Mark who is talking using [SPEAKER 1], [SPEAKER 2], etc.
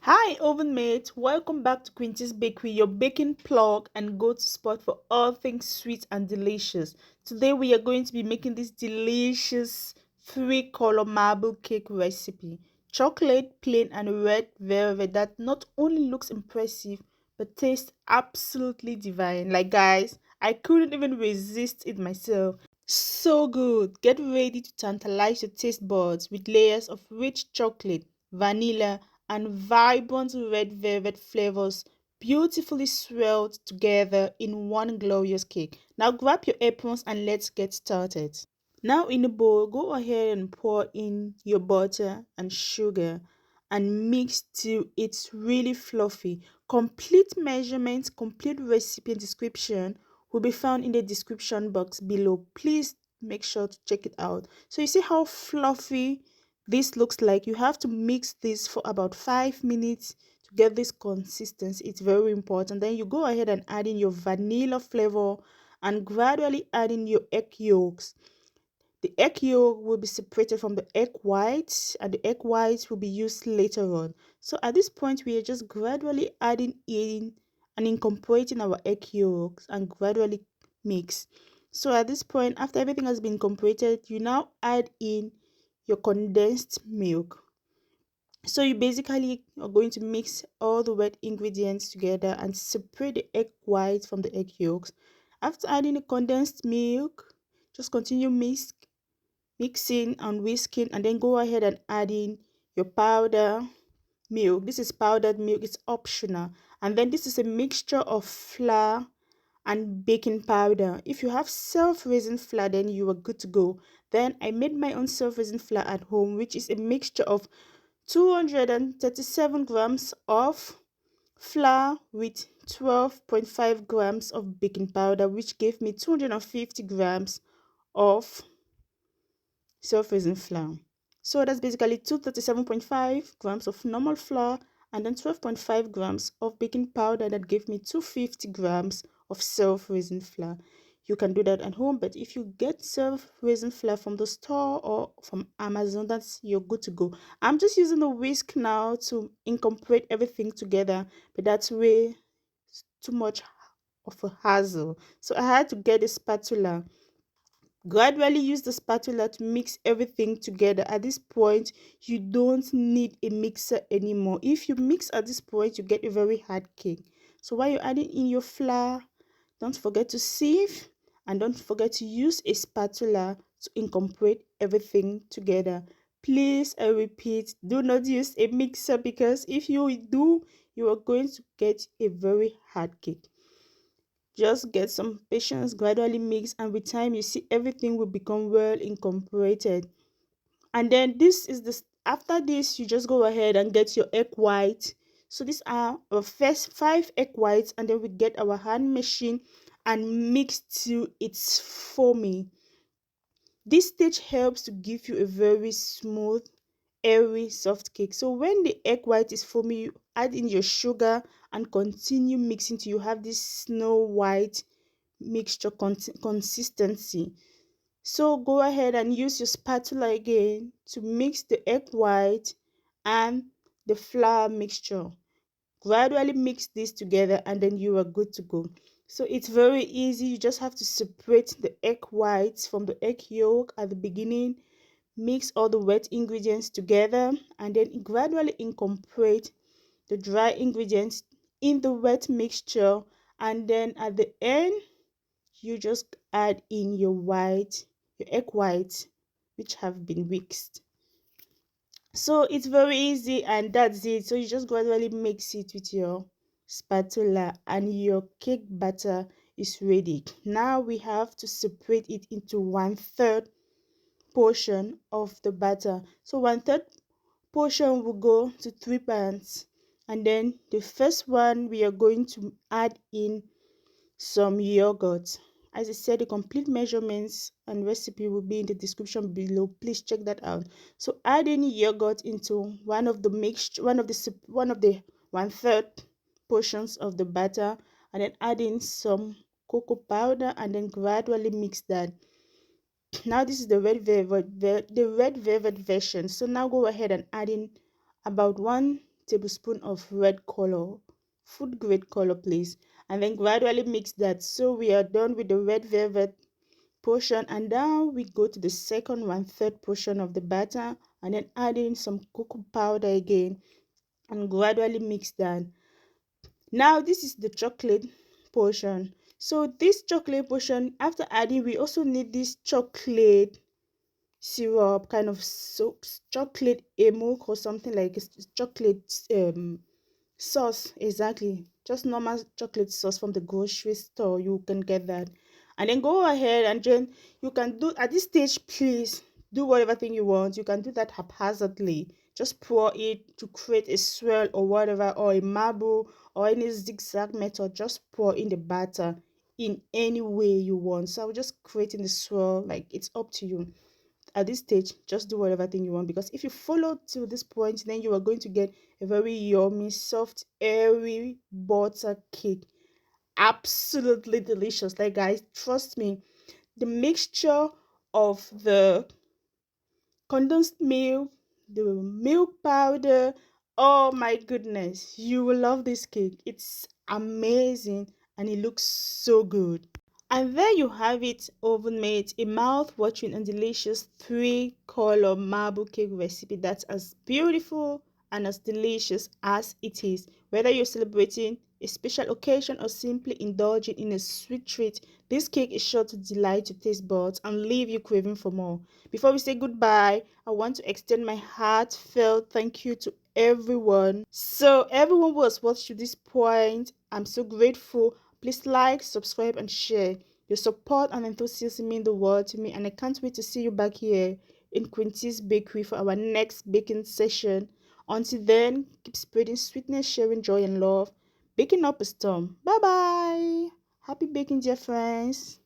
[SPEAKER 1] Hi, oven mates. Welcome back to Quincy's Bakery, your baking plug and go-to spot for all things sweet and delicious. Today, we are going to be making this delicious three-color marble cake recipe. Chocolate, plain, and red velvet that not only looks impressive, but tastes absolutely divine. Like, guys, I couldn't even resist it myself. So good. Get ready to tantalize your taste buds with layers of rich chocolate, vanilla, and vibrant red velvet flavors beautifully swirled together in one glorious cake. Now grab your aprons and let's get started. Now in a bowl, go ahead and pour in your butter and sugar and mix till it's really fluffy. Complete measurements, complete recipe and description will be found in the description box below. Please make sure to check it out. So you see how fluffy this looks like. You have to mix this for about 5 minutes to get this consistency. It's very important. Then you go ahead and add in your vanilla flavor and gradually add in your egg yolks. The egg yolk will be separated from the egg whites, and the egg whites will be used later on. So at this point, we are just gradually adding in and incorporating our egg yolks and gradually mix. So at this point, after everything has been incorporated, you now add in your condensed milk. So you basically are going to mix all the wet ingredients together and separate the egg whites from the egg yolks. After adding the condensed milk, just continue mixing and whisking, and then go ahead and add in your powder milk. This is powdered milk, it's optional. And then this is a mixture of flour and baking powder. If you have self-raising flour, then you are good to go. Then I made my own self-raising flour at home, which is a mixture of 237 grams of flour with 12.5 grams of baking powder, which gave me 250 grams of self-raising flour. So that's basically 237.5 grams of normal flour and then 12.5 grams of baking powder that gave me 250 grams of self-raising flour. You can do that at home, but if you get self-raising flour from the store or from Amazon, that's you're good to go. I'm just using the whisk now to incorporate everything together, but that's way too much of a hassle. So I had to get a spatula. Gradually use the spatula to mix everything together. At this point, you don't need a mixer anymore. If you mix at this point, you get a very hard cake. So while you're adding in your flour, don't forget to sieve and don't forget to use a spatula to incorporate everything together. Please, I repeat, do not use a mixer because if you do, you are going to get a very hard cake. Just get some patience, gradually mix, and with time you see everything will become well incorporated. And then this is this after this, you just go ahead and get your egg white. So these are our first 5 egg whites, and then we get our hand machine and mix till it's foamy. This stage helps to give you a very smooth, airy, soft cake. So when the egg white is foamy, you add in your sugar and continue mixing till you have this snow white mixture consistency. So go ahead and use your spatula again to mix the egg white and the flour mixture. Gradually mix this together and then you are good to go. So it's very easy. You just have to separate the egg whites from the egg yolk at the beginning, mix all the wet ingredients together, and then gradually incorporate the dry ingredients in the wet mixture. And then at the end, you just add in your egg whites, which have been whisked. So it's very easy and that's it. So you just gradually mix it with your spatula and your cake batter is ready. Now we have to separate it into 1/3 portion of the batter. So 1/3 portion will go to 3 pans, and then the first one we are going to add in some yogurt. As I said, the complete measurements and recipe will be in the description below. Please check that out. So add in yogurt into one of the mixture, one of the 1/3 portions of the batter, and then add in some cocoa powder and then gradually mix that. Now this is the red velvet version. So now go ahead and add in about 1 tablespoon of red color, food grade color, please. And then gradually mix that. So we are done with the red velvet portion, and now we go to the second 1/3 portion of the batter, and then add in some cocoa powder again and gradually mix that. Now this is the chocolate portion. So this chocolate portion, after adding, we also need this chocolate syrup, kind of chocolate emulk or something like chocolate sauce, exactly, just normal chocolate sauce from the grocery store. You can get that, and then go ahead and then you can do at this stage, please do whatever thing you want. You can do that haphazardly, just pour it to create a swirl or whatever, or a marble, or any zigzag method. Just pour in the batter in any way you want. So I will just creating the swirl, like it's up to you. At this stage, just do whatever thing you want, because if you follow to this point, then you are going to get a very yummy, soft, airy butter cake. Absolutely delicious. Like, guys, trust me, the mixture of the condensed milk, the milk powder, oh my goodness, you will love this cake. It's amazing and it looks so good. And there you have it, oven made, a mouth-watering and delicious three-color marble cake recipe that's as beautiful and as delicious as it is. Whether you're celebrating a special occasion or simply indulging in a sweet treat, this cake is sure to delight your taste buds and leave you craving for more. Before we say goodbye, I want to extend my heartfelt thank you to everyone. So everyone who has watched to this point, I'm so grateful. Please like, subscribe, and share. Your support and enthusiasm mean the world to me, and I can't wait to see you back here in Quincy's Bakery for our next baking session. Until then, keep spreading sweetness, sharing joy and love, baking up a storm. Bye bye. Happy baking, dear friends.